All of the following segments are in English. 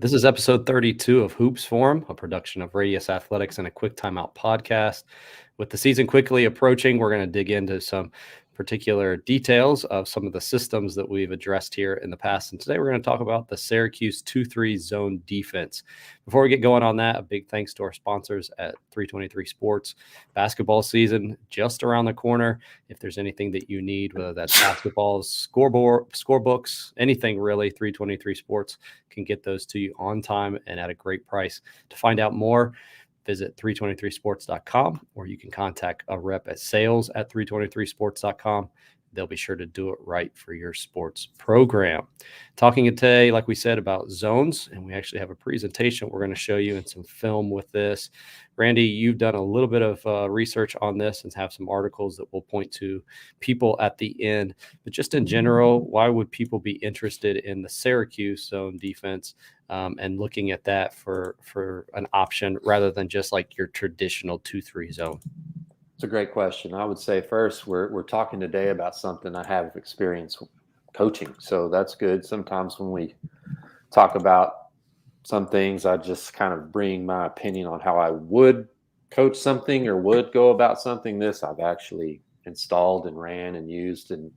This is episode 32 of Hoops Forum, a production of Radius Athletics and a quick timeout podcast. With the season quickly approaching, we're going to dig into some particular details of some of the systems that we've addressed here in the past. And today we're going to talk about the Syracuse 2-3 zone defense. Before we get going on that, a big thanks to our sponsors at 323 Sports. Basketball season just around the corner. If there's anything that you need, whether that's basketballs, scorebooks, anything really, 323 Sports can get those to you on time and at a great price. To find out more, visit 323sports.com, or you can contact a rep at sales@323sports.com. They'll be sure to do it right for your sports program. Talking today, like we said, about zones, and we actually have a presentation we're going to show you and some film with this. Randy, you've done a little bit of research on this and have some articles that will point to people at the end. But just in general, why would people be interested in the Syracuse zone defense and looking at that for an option rather than just like your traditional 2-3 zone? It's a great question. I would say first, we're talking today about something I have experience coaching, so that's good. Sometimes when we talk about some things, I just kind of bring my opinion on how I would coach something or would go about something. This I've actually installed and ran and used, and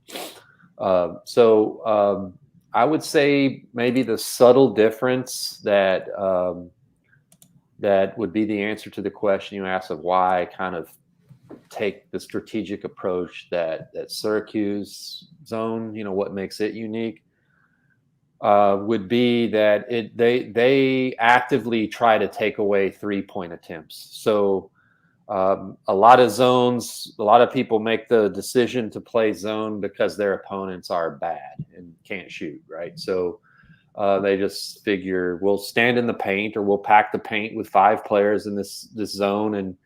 so I would say maybe the subtle difference that that would be the answer to the question you asked of why I kind of take the strategic approach that Syracuse zone, what makes it unique, would be that they actively try to take away 3-point attempts. So a lot of zones, a lot of people make the decision to play zone because their opponents are bad and can't shoot, right? So they just figure we'll stand in the paint or we'll pack the paint with 5 players in this zone, and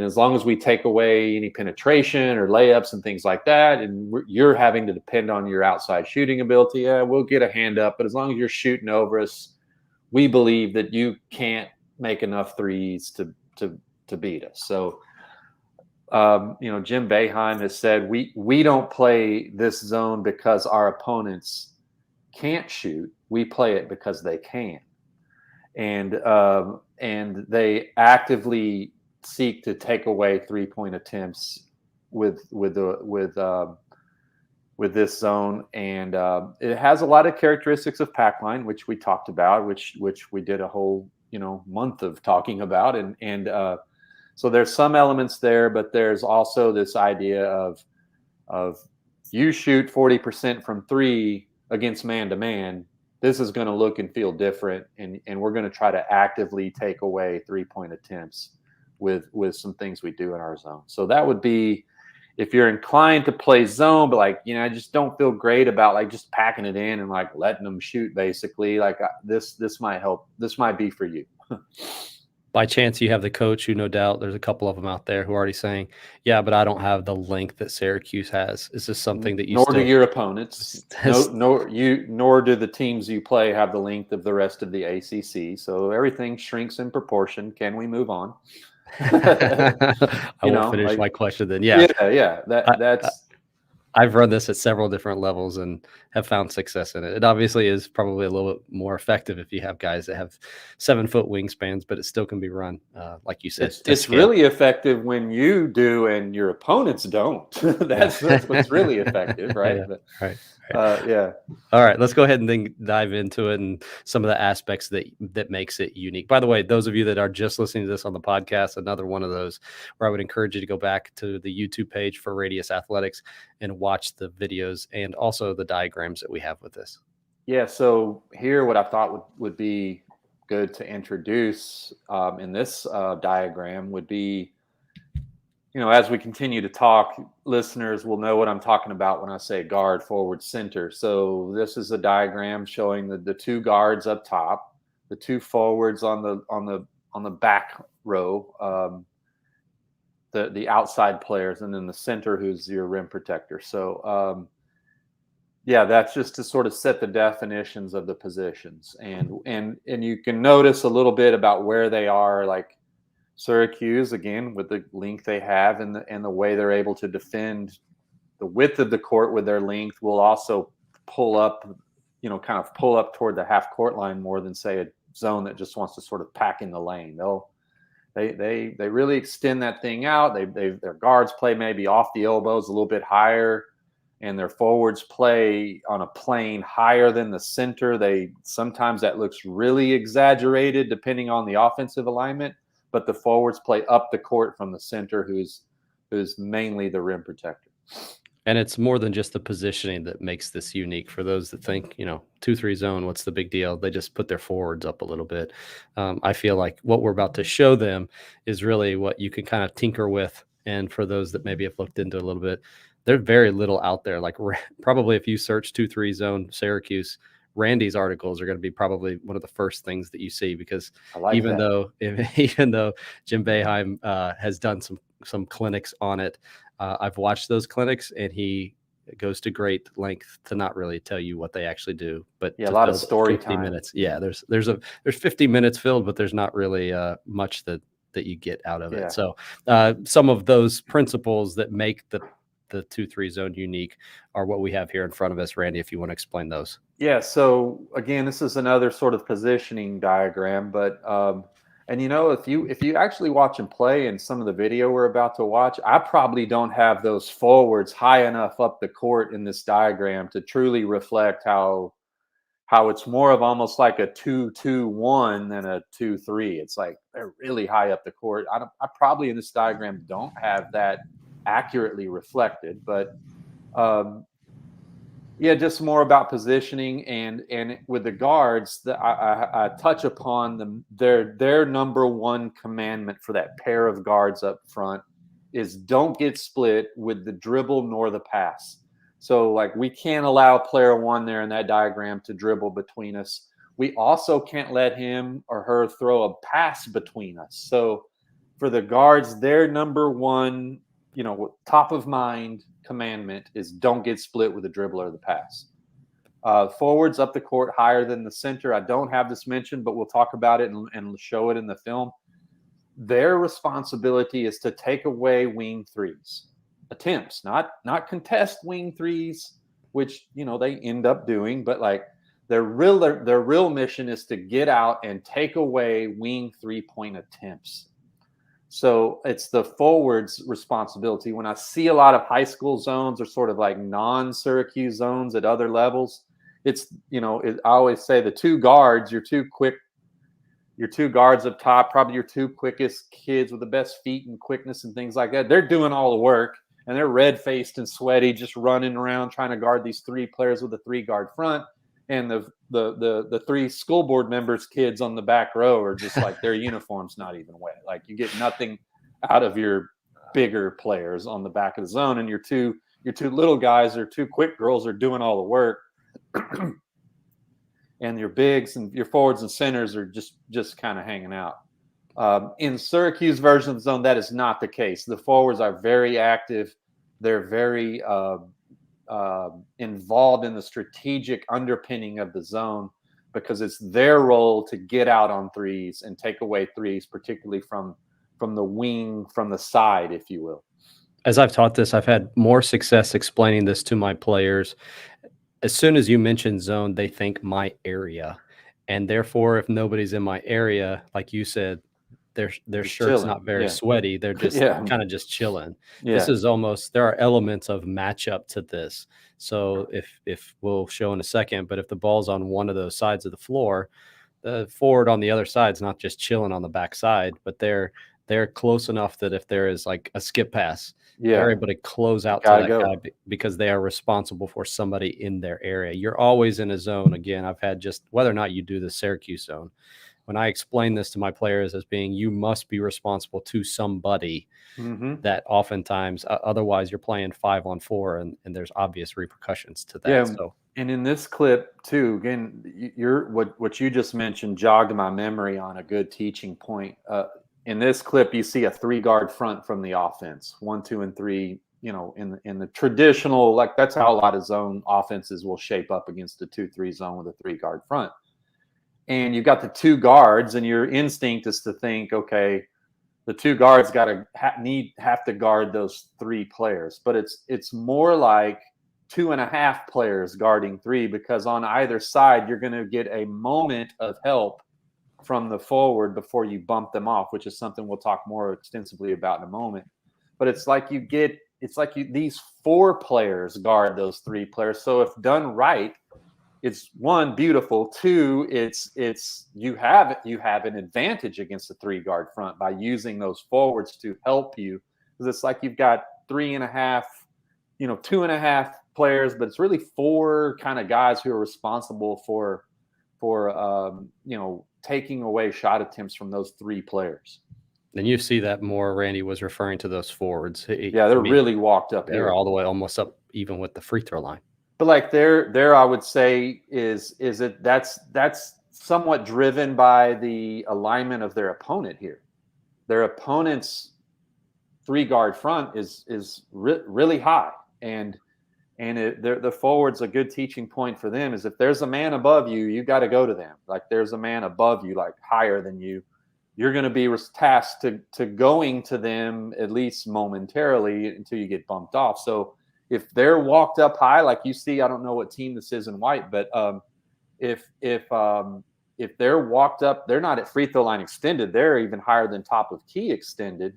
as long as we take away any penetration or layups and things like that, and you're having to depend on your outside shooting ability, we'll get a hand up. But as long as you're shooting over us, we believe that you can't make enough threes to beat us. So, Jim Boeheim has said we don't play this zone because our opponents can't shoot. We play it because they can, and they actively seek to take away 3-point attempts with this zone, and it has a lot of characteristics of pack line, which we talked about, which we did a whole month of talking about, and so there's some elements there, but there's also this idea of you shoot 40% from 3 against man-to-man. This is going to look and feel different, and we're going to try to actively take away 3-point attempts with some things we do in our zone. So that would be, if you're inclined to play zone, but I just don't feel great about just packing it in and letting them shoot, basically, this might help. This might be for you. By chance, you have the coach who, no doubt, there's a couple of them out there who are already saying, yeah, but I don't have the length that Syracuse has. Is this something that you do your opponents, nor do the teams you play have the length of the rest of the ACC. So everything shrinks in proportion. Can we move on? I will finish my question then. Yeah. That's. I've run this at several different levels and have found success in it. It obviously is probably a little bit more effective if you have guys that have 7-foot wingspans, but it still can be run, like you said. It's really effective when you do and your opponents don't. that's what's really effective, right? Yeah, but, right. Yeah. All right, let's go ahead and then dive into it and some of the aspects that makes it unique. By the way, those of you that are just listening to this on the podcast, another one of those where I would encourage you to go back to the YouTube page for Radius Athletics and watch the videos and also the diagrams that we have with this. Yeah, so here what I thought would be good to introduce in this diagram would be, as we continue to talk, listeners will know what I'm talking about when I say guard, forward, center. So this is a diagram showing the 2 guards up top, the 2 forwards on the back row, the outside players, and then the center who's your rim protector. So that's just to sort of set the definitions of the positions, and you can notice a little bit about where they are, like Syracuse, again, with the length they have and the way they're able to defend the width of the court with their length, will also pull up, kind of pull up toward the half court line more than, say, zone that just wants to sort of pack in the lane. They really extend that thing out. Their guards play maybe off the elbows a little bit higher, and their forwards play on a plane higher than the center. Sometimes that looks really exaggerated depending on the offensive alignment, but the forwards play up the court from the center, who's mainly the rim protector. And it's more than just the positioning that makes this unique. For those that think, 2-3 zone, what's the big deal? They just put their forwards up a little bit. I feel like what we're about to show them is really what you can kind of tinker with. And for those that maybe have looked into a little bit, there's very little out there. Like probably if you search 2-3 zone Syracuse, Randy's articles are going to be probably one of the first things that you see, because even though Jim Boeheim has done some clinics on it, I've watched those clinics, and he goes to great length to not really tell you what they actually do, but a lot of story 50 time. minutes. Yeah, there's 50 minutes filled, but there's not really much that you get out of it. So some of those principles that make the 2-3 zone unique are what we have here in front of us. Randy, if you want to explain those. Yeah. So again, this is another sort of positioning diagram, but and if you actually watch him play in some of the video we're about to watch, I probably don't have those forwards high enough up the court in this diagram to truly reflect how it's more of almost like a 2-2-1 than a 2-3. It's like they're really high up the court. I probably in this diagram don't have that accurately reflected, but just more about positioning, and with the guards, I touch upon their number one commandment for that pair of guards up front is don't get split with the dribble nor the pass. So like we can't allow player one there in that diagram to dribble between us. We also can't let him or her throw a pass between us. So for the guards, their number one, top of mind commandment is don't get split with the dribble or the pass. Forwards up the court higher than the center. I don't have this mentioned, but we'll talk about it and show it in the film. Their responsibility is to take away wing threes attempts, not contest wing threes, which they end up doing, but like their real mission is to get out and take away wing 3-point attempts. So it's the forward's responsibility. When I see a lot of high school zones or sort of like non-Syracuse zones at other levels, it's, I always say the two guards, your two guards up top, probably your two quickest kids with the best feet and quickness and things like that. They're doing all the work, and they're red-faced and sweaty, just running around trying to guard these three players with a 3-guard front. And the three school board members' kids on the back row are just like their uniform's not even wet. Like you get nothing out of your bigger players on the back of the zone, and your two little guys or two quick girls are doing all the work. And your bigs and your forwards and centers are just kind of hanging out. In Syracuse version of the zone, that is not the case. The forwards are very active. They're very involved in the strategic underpinning of the zone, because it's their role to get out on threes and take away threes, particularly from the wing, from the side, if you will. As I've taught this, I've had more success explaining this to my players. As soon as you mention zone, they think my area. And therefore, if nobody's in my area, like you said, their shirt's chilling. Not very sweaty. They're just kind of just chilling. This is almost, there are elements of matchup to this. So if we'll show in a second, but if the ball's on one of those sides of the floor, the forward on the other side's not just chilling on the backside, but they're close enough that if there is like a skip pass, they're able to close out to that guy, because they are responsible for somebody in their area. You're always in a zone. Again, I've had, just whether or not you do the Syracuse zone, when I explain this to my players as being, you must be responsible to somebody, that oftentimes, otherwise you're playing 5-on-4, and there's obvious repercussions to that. Yeah. So, and in this clip too, again, what you just mentioned jogged my memory on a good teaching point. In this clip, you see a 3-guard front from the offense, 1, 2, and 3. In the traditional, like that's how a lot of zone offenses will shape up against a 2-3 zone with a 3-guard front. And you've got the 2 guards, and your instinct is to think, okay, the 2 guards got to have to guard those 3 players. But it's more like 2.5 players guarding 3, because on either side you're going to get a moment of help from the forward before you bump them off, which is something we'll talk more extensively about in a moment. But it's like these 4 players guard those 3 players. So if done right, it's 1, beautiful. 2, it's you have an advantage against the 3 guard front by using those forwards to help you, because it's like you've got 3.5, 2.5 players, but it's really 4 kind of guys who are responsible for taking away shot attempts from those 3 players. And you see that more. Randy was referring to those forwards. Yeah, they're really walked up they're here. all the way almost up even with the free throw line. But like there I would say that's somewhat driven by the alignment of their opponent here. Their opponent's 3 guard front is really high, and the forward's a good teaching point for them. Is if there's a man above you, you got to go to them. Like there's a man above you, like higher than you, you're going to be tasked to going to them at least momentarily until you get bumped off. So if they're walked up high, like you see, I don't know what team this is in white, but if they're walked up, they're not at free throw line extended. They're even higher than top of key extended.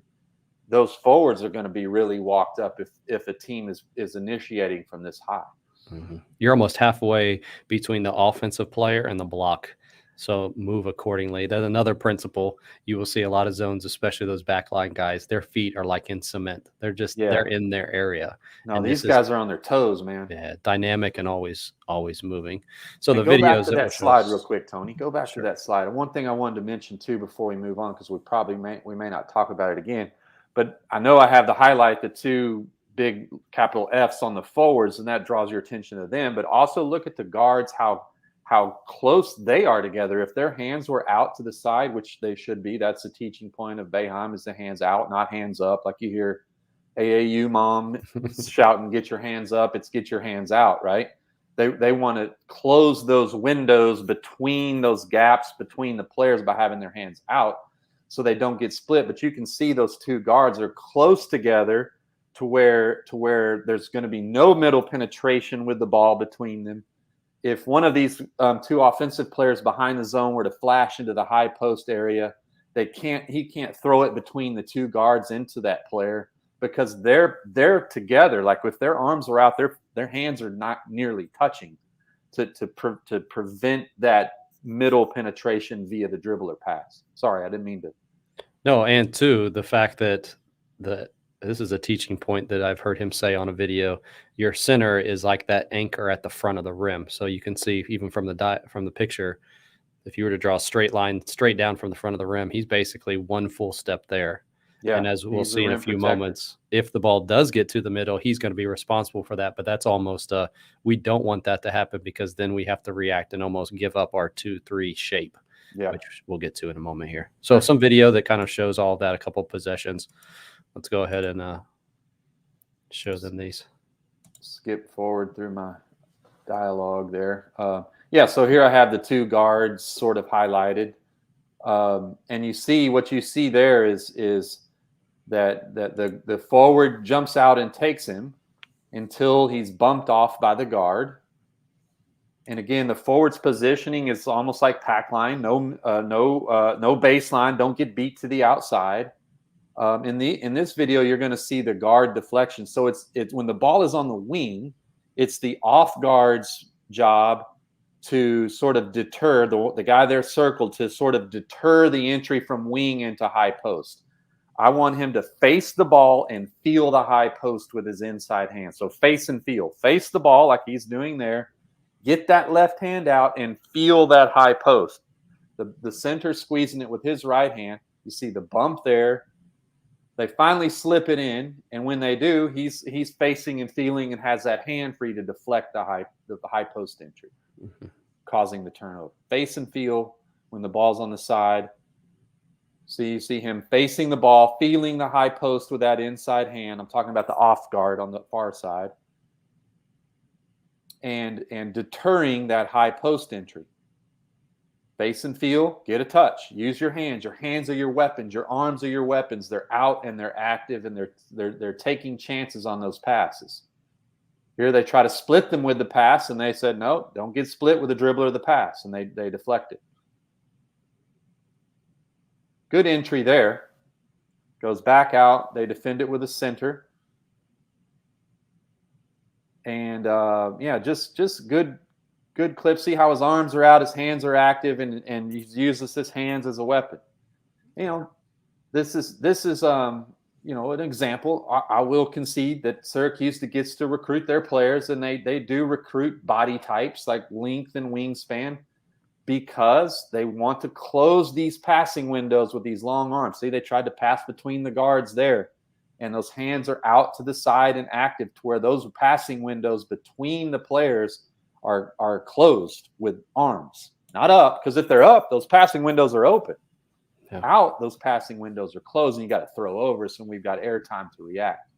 Those forwards are going to be really walked up if a team is initiating from this high. Mm-hmm. You're almost halfway between the offensive player and the block. So move accordingly. That's another principle. You will see a lot of zones, especially those backline guys. Their feet are like in cement. They're just they're in their area. No, and these guys are on their toes, man. Yeah, dynamic and always moving. So and the videos back to that slide real quick, Tony. Go back Sure. to that slide. And one thing I wanted to mention too before we move on, because we may not talk about it again, but I know I have to highlight the 2 big capital Fs on the forwards, and that draws your attention to them. But also look at the guards, how close they are together. If their hands were out to the side, which they should be, that's the teaching point of Boeheim, is the hands out, not hands up. Like you hear AAU mom shouting, "Get your hands up!" It's get your hands out, right? They want to close those windows between those gaps between the players by having their hands out, so they don't get split. But you can see those 2 guards are close together to where there's going to be no middle penetration with the ball between them. If one of these 2 offensive players behind the zone were to flash into the high post area, he can't throw it between the 2 guards into that player, because they're together. Like if their arms are out, their hands are not nearly touching to prevent that middle penetration via the dribble or pass. Sorry, I didn't mean to. No, and 2, the fact that this is a teaching point that I've heard him say on a video. Your center is like that anchor at the front of the rim. So you can see even from the picture, if you were to draw a straight line straight down from the front of the rim, he's basically 1 full step there. Yeah, and as we'll see in a few moments, if the ball does get to the middle, he's going to be responsible for that. But that's almost we don't want that to happen, because then we have to react and almost give up our 2-3 shape, which we'll get to in a moment here. So some video that kind of shows all of that, a couple of possessions. Let's go ahead and show them these. Skip forward through my dialogue there. So here I have the 2 guards sort of highlighted. And you see what you see there is that the forward jumps out and takes him until he's bumped off by the guard. And again, the forward's positioning is almost like pack line. No baseline. Don't get beat to the outside. In this video, you're going to see the guard deflection. So it's when the ball is on the wing, it's the off guard's job to sort of deter the guy there circled, to sort of deter the entry from wing into high post. I want him to face the ball and feel the high post with his inside hand. So face and feel. Face the ball like he's doing there. Get that left hand out and feel that high post. The center squeezing it with his right hand. You see the bump there. They finally slip it in, and when they do, he's facing and feeling and has that hand free to deflect the high post entry, causing the turnover. Face and feel when the ball's on the side. So you see him facing the ball, feeling the high post with that inside hand. I'm talking about the off guard on the far side, and deterring that high post entry. Face and feel, get a touch. Use your hands. Your hands are your weapons. Your arms are your weapons. They're out and they're active, and they're taking chances on those passes. Here they try to split them with the pass, and they said, no, don't get split with the dribble or the pass, and they deflect it. Good entry there. Goes back out. They defend it with a center. And just good clip. See how his arms are out, his hands are active, and he uses his hands as a weapon. This is an example. I will concede that Syracuse gets to recruit their players, and they do recruit body types like length and wingspan because they want to close these passing windows with these long arms. See, they tried to pass between the guards there, and those hands are out to the side and active to where those passing windows between the players are closed with arms, not up, because if they're up, those passing windows are open. Yeah. Out, those passing windows are closed, and you got to throw over, so we've got airtime to react.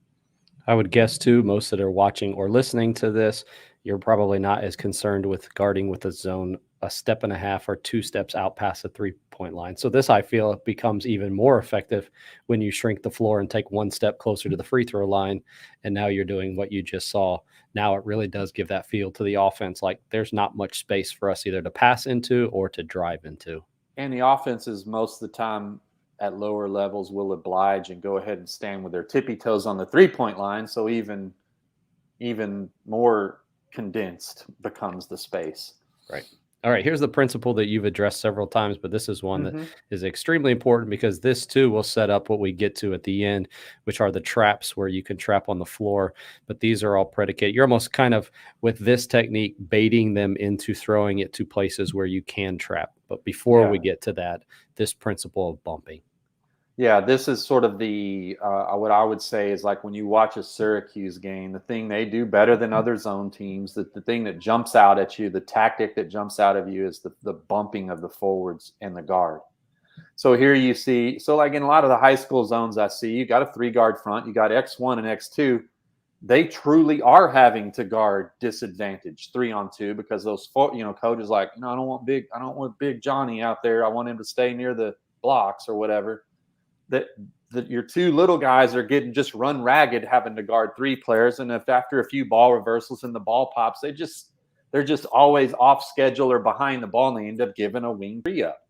I would guess, too, most that are watching or listening to this, you're probably not as concerned with guarding with a zone a step and a half or 2 steps out past the three-point line. So this, I feel, becomes even more effective when you shrink the floor and take 1 step closer to the free throw line, and now you're doing what you just saw. Now it really does give that feel to the offense, like there's not much space for us either to pass into or to drive into. And the offenses most of the time at lower levels will oblige and go ahead and stand with their tippy toes on the three-point line, so even more condensed becomes the space. Right. All right, here's the principle that you've addressed several times, but this is one that is extremely important because this too will set up what we get to at the end, which are the traps where you can trap on the floor. But these are all predicated. You're almost kind of, with this technique, baiting them into throwing it to places where you can trap. But before we get to that, this principle of bumping. Yeah, this is sort of the what I would say is like when you watch a Syracuse game, the thing they do better than other zone teams, the thing that jumps out at you, the tactic that jumps out of you is the bumping of the forwards and the guard. So here you see, so like in a lot of the high school zones I see, you got a 3-guard front, you got X1 and X2. They truly are having to guard disadvantage 3-on-2 because those coaches like, I don't want big Johnny out there. I want him to stay near the blocks or whatever. That your 2 little guys are getting just run ragged having to guard 3 players, and if after a few ball reversals and the ball pops, they're just always off schedule or behind the ball, and they end up giving a wing 3 up.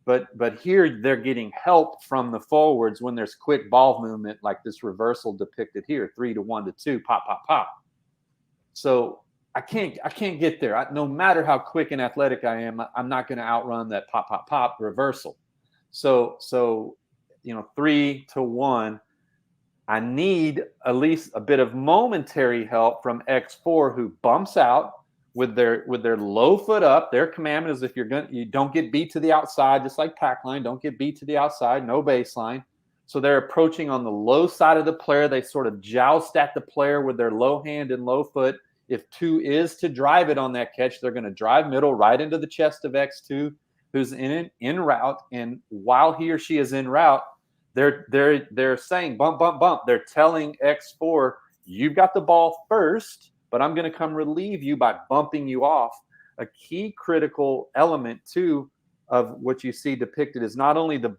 But here they're getting help from the forwards when there's quick ball movement like this reversal depicted here, 3 to 1 to 2, pop pop pop. So I can't get there. No matter how quick and athletic I am, I'm not going to outrun that pop pop pop reversal. So 3 to 1, I need at least a bit of momentary help from X4 who bumps out with their low foot up. Their commandment is if you don't get beat to the outside, just like pack line, don't get beat to the outside, no baseline. So they're approaching on the low side of the player. They sort of joust at the player with their low hand and low foot. If 2 is to drive it on that catch, they're going to drive middle right into the chest of X2, who's in route. And while he or she is in route, they're saying bump, bump, bump. They're telling X4, you've got the ball first, but I'm going to come relieve you by bumping you off. A key critical element too of what you see depicted is not only the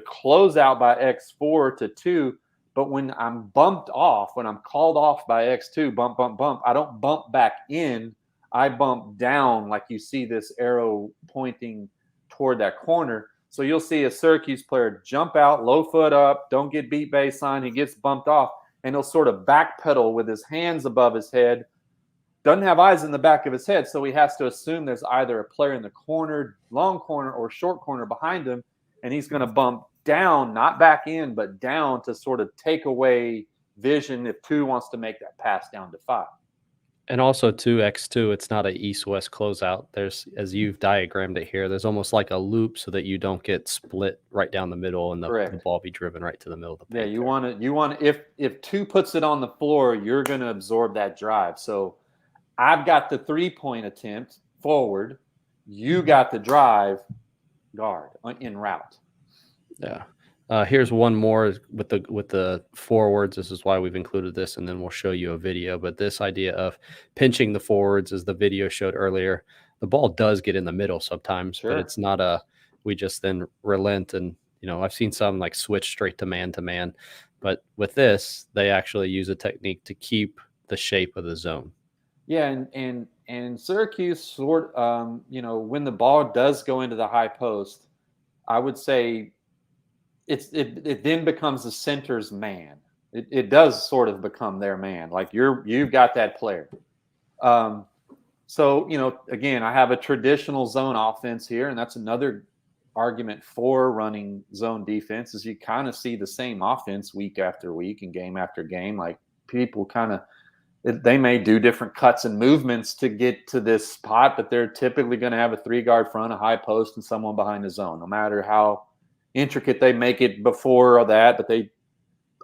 closeout by X4 to 2, but when I'm bumped off, when I'm called off by X2, bump, bump, bump, I don't bump back in. I bump down, like you see this arrow pointing toward that corner. So you'll see a Syracuse player jump out, low foot up, don't get beat baseline. He gets bumped off, and he'll sort of backpedal with his hands above his head. Doesn't have eyes in the back of his head, so he has to assume there's either a player in the corner, long corner, or short corner behind him, and he's going to bump down, not back in, but down to sort of take away vision if 2 wants to make that pass down to 5. And also 2x2, it's not an east-west closeout. There's, as you've diagrammed it here, there's almost like a loop so that you don't get split right down the middle and the ball be driven right to the middle of the paint. Yeah, you want to if 2 puts it on the floor, you're going to absorb that drive. So I've got the 3-point attempt forward. You got the drive guard in route. Yeah. Here's one more with the forwards. This is why we've included this, and then we'll show you a video. But this idea of pinching the forwards, as the video showed earlier, the ball does get in the middle sometimes, but it's not we just then relent. And, I've seen some like switch straight to man, but with this, they actually use a technique to keep the shape of the zone. Yeah, and Syracuse when the ball does go into the high post, I would say it then becomes the center's man. It does sort of become their man. Like you've got that player. So, again, I have a traditional zone offense here, and that's another argument for running zone defense is you kind of see the same offense week after week and game after game. Like people they may do different cuts and movements to get to this spot, but they're typically going to have a 3-guard front, a high post, and someone behind the zone, no matter how intricate they make it before that, but they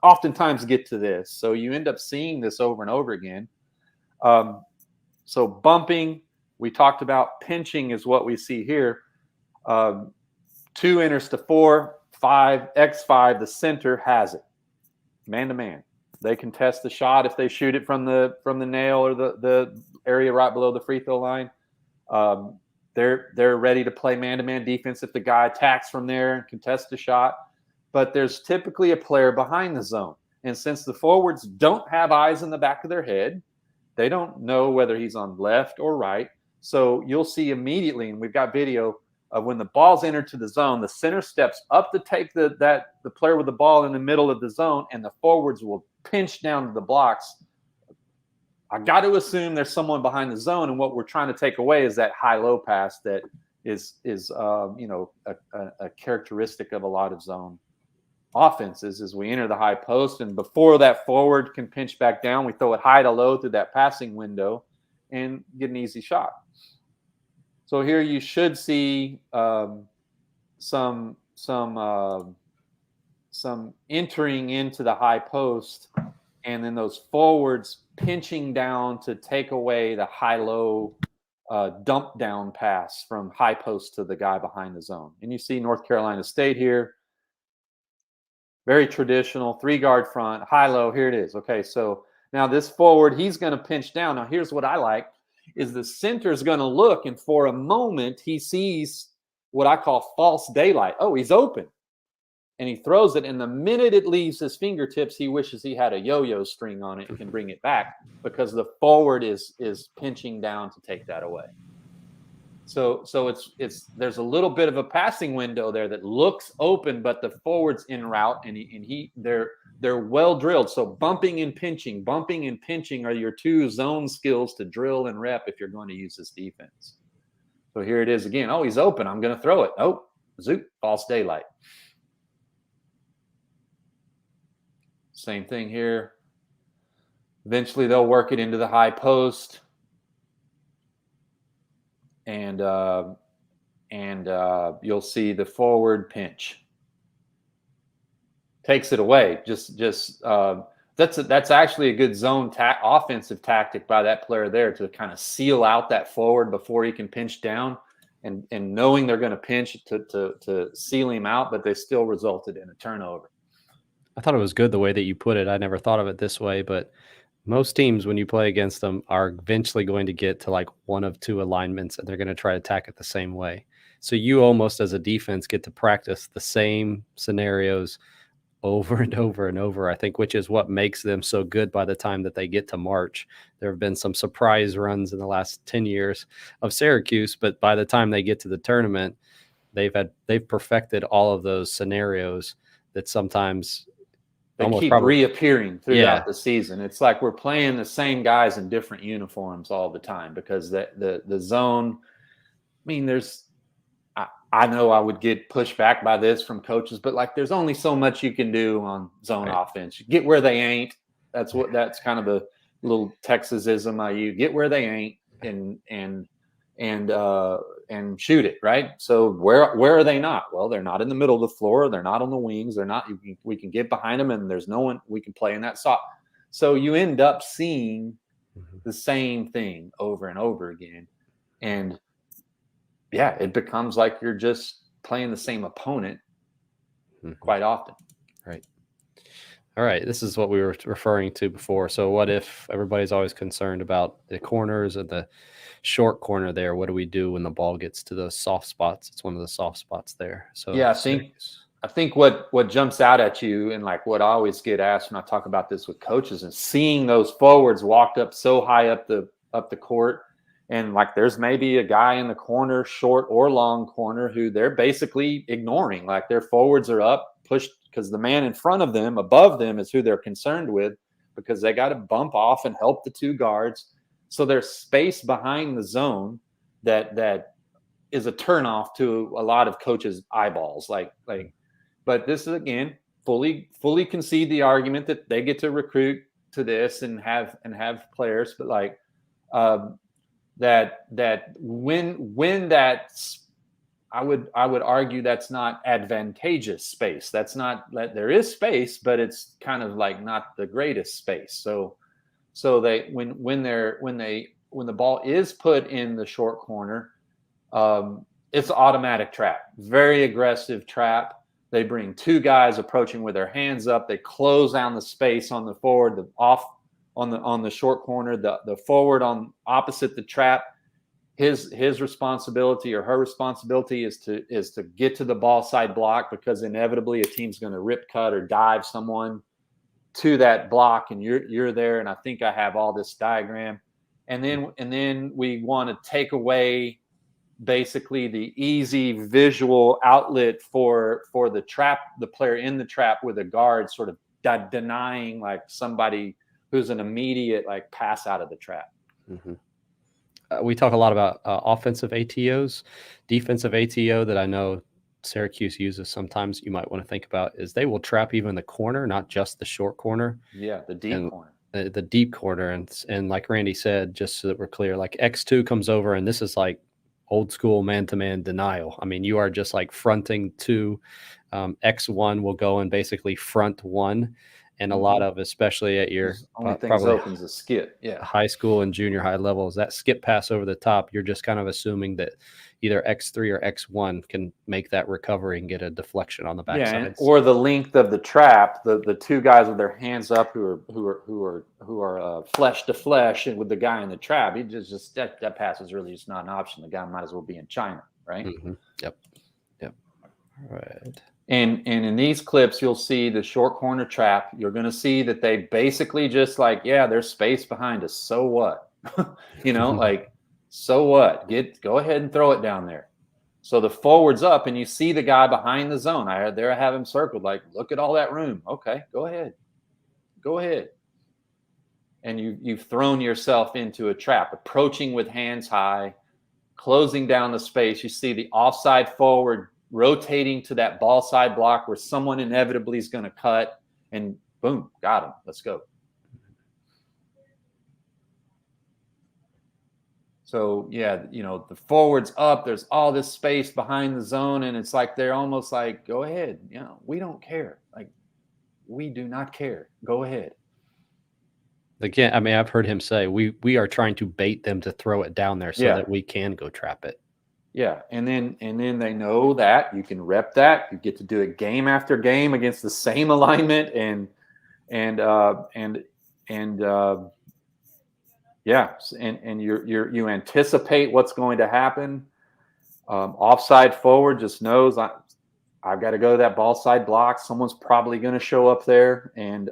oftentimes get to this. So you end up seeing this over and over again. So bumping, we talked about. Pinching is what we see here. 2 enters to 4, 5, X5, the center has it. Man to man. They can test the shot if they shoot it from the nail or the area right below the free throw line. They're ready to play man-to-man defense if the guy attacks from there and contest the shot. But there's typically a player behind the zone. And since the forwards don't have eyes in the back of their head, they don't know whether he's on left or right. So you'll see immediately, and we've got video of when the ball's entered to the zone, the center steps up to take the player with the ball in the middle of the zone, and the forwards will pinch down to the blocks. I got to assume there's someone behind the zone, and what we're trying to take away is that high-low pass that is a characteristic of a lot of zone offenses. As we enter the high post, and before that forward can pinch back down, we throw it high to low through that passing window and get an easy shot. So here you should see some entering into the high post, and then those forwards pinching down to take away the high-low dump down pass from high post to the guy behind the zone. And you see North Carolina State here. Very traditional, 3-guard front, high-low. Here it is. Okay, so now this forward, he's going to pinch down. Now here's what I like, is the center's going to look, and for a moment he sees what I call false daylight. Oh, he's open. And he throws it, and the minute it leaves his fingertips, he wishes he had a yo-yo string on it and can bring it back, because the forward is pinching down to take that away. So it's there's a little bit of a passing window there that looks open, but the forward's en route, and they're well drilled. So bumping and pinching are your 2 zone skills to drill and rep if you're going to use this defense. So here it is again. Oh, he's open. I'm going to throw it. Oh, zoop, false daylight. Same thing here. Eventually they'll work it into the high post. And you'll see the forward pinch. Takes it away. That's actually a good zone offensive tactic by that player there, to kind of seal out that forward before he can pinch down, and knowing they're going to pinch to seal him out, but they still resulted in a turnover. I thought it was good the way that you put it. I never thought of it this way, but most teams, when you play against them, are eventually going to get to like one of 2 alignments, and they're going to try to attack it the same way. So you almost, as a defense, get to practice the same scenarios over and over and over, I think, which is what makes them so good by the time that they get to March. There have been some surprise runs in the last 10 years of Syracuse, but by the time they get to the tournament, they've perfected all of those scenarios that sometimes they keep reappearing throughout the season. It's like we're playing the same guys in different uniforms all the time, because the zone, I mean, I know I would get pushed back by this from coaches, but like there's only so much you can do on zone offense. You get where they ain't. That's kind of a little Texasism I use. Get where they ain't and shoot it, right? So where are they not? Well, they're not in the middle of the floor. They're not on the wings. They're not. We can get behind them, and there's no one we can play in that spot. So you end up seeing the same thing over and over again, and yeah, it becomes like you're just playing the same opponent quite often. Right. All right. This is what we were referring to before. So what if everybody's always concerned about the corners and the short corner there? What do we do when the ball gets to those soft spots? It's one of the soft spots there. So yeah, I think what jumps out at you, and like what I always get asked when I talk about this with coaches, and seeing those forwards walked up so high up the court, And like there's maybe a guy in the corner, short or long corner, who they're basically ignoring. Like their forwards are up, pushed, because the man in front of them, above them, is who they're concerned with, because they got to bump off and help the two guards. So there's space behind the zone that is a turnoff to a lot of coaches' eyeballs. But this is, again, fully concede the argument that they get to recruit to this and have players, but like that when that's, I would argue that's not advantageous space. That's not, that there is space, but it's kind of like not the greatest space. So they when the ball is put in the short corner, it's an automatic trap, very aggressive trap. They bring two guys approaching with their hands up. They close down the space on the forward, on the short corner, the forward on opposite the trap. His responsibility or her responsibility is to get to the ball side block, because inevitably a team's going to rip cut or dive someone to that block, and you're there. And I think I have all this diagram. And then we want to take away basically the easy visual outlet for the player in the trap, with a guard sort of denying like somebody who's an immediate like pass out of the trap. Mm-hmm. We talk a lot about offensive ATOs, defensive ATO that I know Syracuse uses sometimes. You might want to think about is they will trap even the corner, not just the short corner. Yeah, the deep corner. The deep corner, and like Randy said, just so that we're clear, like X2 comes over, and this is like old school man-to-man denial. I mean, you are just like fronting to X1 will go and basically front one. And a lot of, especially at your only things opens a skip, high school and junior high levels, that skip pass over the top, you're just kind of assuming that either X3 or X1 can make that recovery and get a deflection on the backside. Or the length of the trap, the two guys with their hands up who are flesh to flesh, and with the guy in the trap, he just that pass is really just not an option. The guy might as well be in China, right? Mm-hmm. Yep. All right. And in these clips, you'll see the short corner trap. You're going to see that they basically just like, yeah, there's space behind us. So what? Like, so what? Go ahead and throw it down there. So the forward's up, and you see the guy behind the zone. I have him circled. Like, look at all that room. Okay, go ahead. And you've thrown yourself into a trap, approaching with hands high, closing down the space. You see the offside forward rotating to that ball side block where someone inevitably is going to cut, and boom, got him. Let's go. So yeah, the forward's up. There's all this space behind the zone, and it's like they're almost like, go ahead. We don't care. Like, we do not care. Go ahead. Again, I mean, I've heard him say we are trying to bait them to throw it down there so that we can go trap it. Yeah, and then they know that you can rep that. You get to do it game after game against the same alignment, and you anticipate what's going to happen. Offside forward just knows I've got to go to that ball side block. Someone's probably going to show up there, and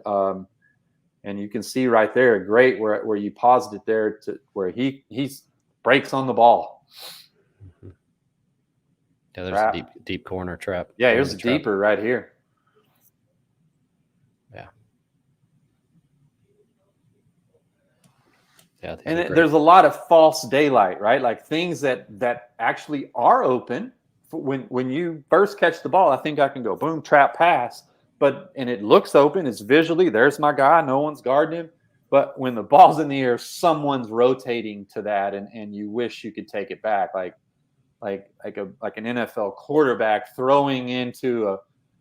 you can see right there, great where you paused it there to where he breaks on the ball. Yeah, there's a deep corner trap. Yeah, here's a deeper right here. Yeah. Yeah, and there's a lot of false daylight, right? Like things that actually are open. When you first catch the ball, I think I can go boom, trap, pass, and it looks open. It's visually, there's my guy. No one's guarding him. But when the ball's in the air, someone's rotating to that, and you wish you could take it back, like an NFL quarterback throwing into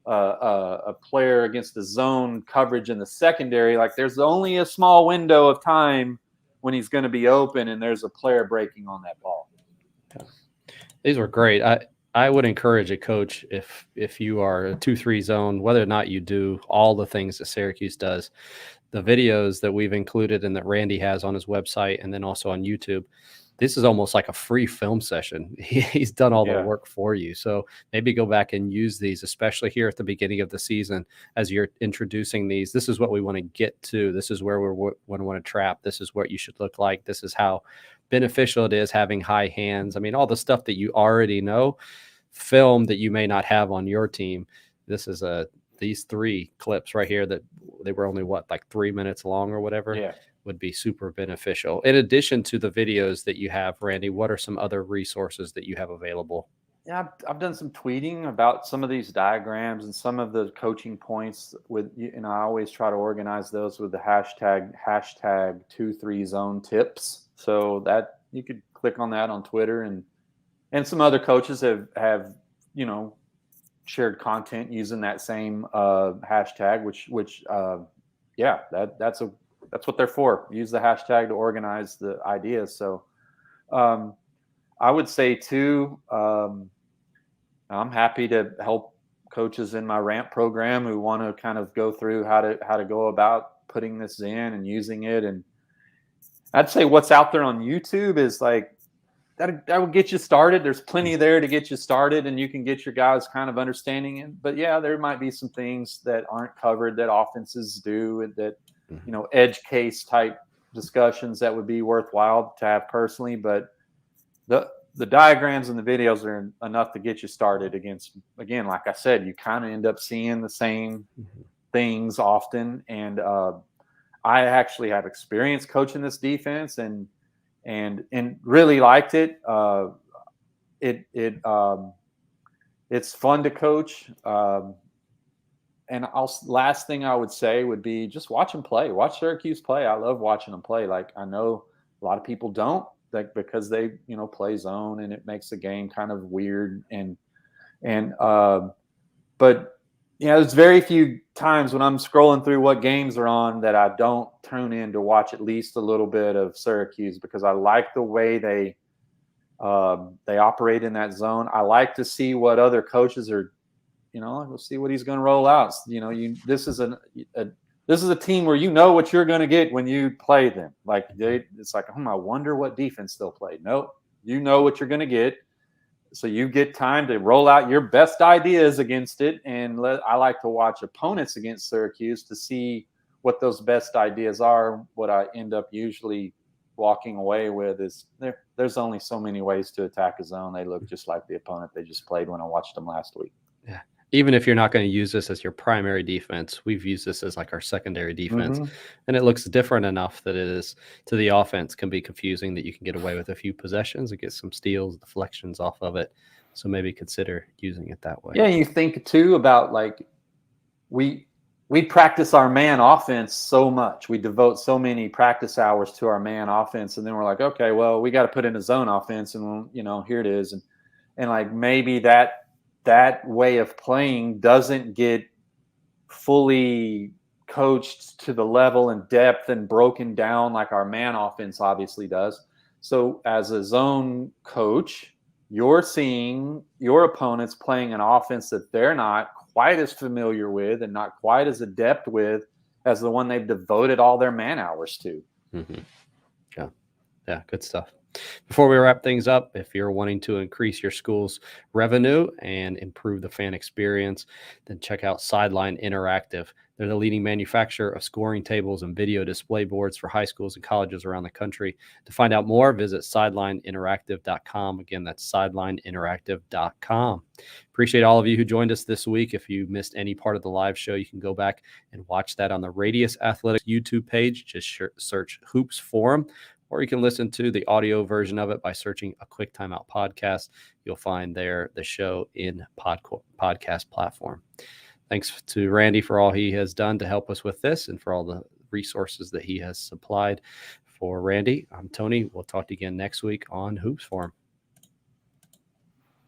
a player against the zone coverage in the secondary. Like, there's only a small window of time when he's going to be open, and there's a player breaking on that ball. Yeah. These were great. I would encourage a coach, if you are a 2-3 zone, whether or not you do all the things that Syracuse does, the videos that we've included and that Randy has on his website and then also on YouTube, this is almost like a free film session. He's done all the Yeah. work for you. So maybe go back and use these, especially here at the beginning of the season as you're introducing these. This is what we want to get to. This is where we want to trap. This is what you should look like. This is how beneficial it is having high hands. I mean, all the stuff that you already know, film that you may not have on your team. This is these 3 clips right here that they were only like 3 minutes long or whatever. Yeah. Would be super beneficial. In addition to the videos that you have, Randy, what are some other resources that you have available? Yeah, I've done some tweeting about some of these diagrams and some of the coaching points with, and I always try to organize those with the hashtag 23zone tips. So that you could click on that on Twitter, and some other coaches have shared content using that same hashtag, which that's what they're for. Use the hashtag to organize the ideas. So I would say too, I'm happy to help coaches in my RAMP program who want to kind of go through how to go about putting this in and using it. And I'd say what's out there on YouTube is like that would get you started. There's plenty there to get you started, and you can get your guys kind of understanding it. But yeah, there might be some things that aren't covered that offenses do, and that edge case type discussions that would be worthwhile to have personally. But the diagrams and the videos are enough to get you started. Again, like I said, you kind of end up seeing the same things often. And I actually have experience coaching this defense and really liked it. It's fun to coach. And last thing I would say would be just watch them play. Watch Syracuse play. I love watching them play. Like, I know a lot of people don't, like, because they play zone and it makes the game kind of weird. But there's very few times when I'm scrolling through what games are on that I don't tune in to watch at least a little bit of Syracuse, because I like the way they operate in that zone. I like to see what other coaches are. We'll see what he's going to roll out. This is a team where what you're going to get when you play them. Like it's like, I wonder what defense they'll play. Nope, you know what you're going to get. So you get time to roll out your best ideas against it. And I like to watch opponents against Syracuse to see what those best ideas are. What I end up usually walking away with is there's only so many ways to attack a zone. They look just like the opponent they just played when I watched them last week. Yeah. Even if you're not going to use this as your primary defense, we've used this as like our secondary defense. And it looks different enough that it is to the offense can be confusing, that you can get away with a few possessions and get some steals, deflections off of it. So maybe consider using it that way. Yeah, you think too about like we practice our man offense so much. We devote so many practice hours to our man offense, and then we're like, okay, well, we got to put in a zone offense, and here it is, and like maybe that way of playing doesn't get fully coached to the level and depth and broken down like our man offense obviously does. So as a zone coach, you're seeing your opponents playing an offense that they're not quite as familiar with and not quite as adept with as the one they've devoted all their man hours to. Yeah, good stuff. Before we wrap things up, if you're wanting to increase your school's revenue and improve the fan experience, then check out Sideline Interactive. They're the leading manufacturer of scoring tables and video display boards for high schools and colleges around the country. To find out more, visit sidelineinteractive.com. Again, that's sidelineinteractive.com. Appreciate all of you who joined us this week. If you missed any part of the live show, you can go back and watch that on the Radius Athletics YouTube page. Just search Hoops Forum. Or you can listen to the audio version of it by searching a Quick Timeout podcast. You'll find there the show in podcast platform. Thanks to Randy for all he has done to help us with this and for all the resources that he has supplied. For Randy, I'm Tony. We'll talk to you again next week on Hoops Forum.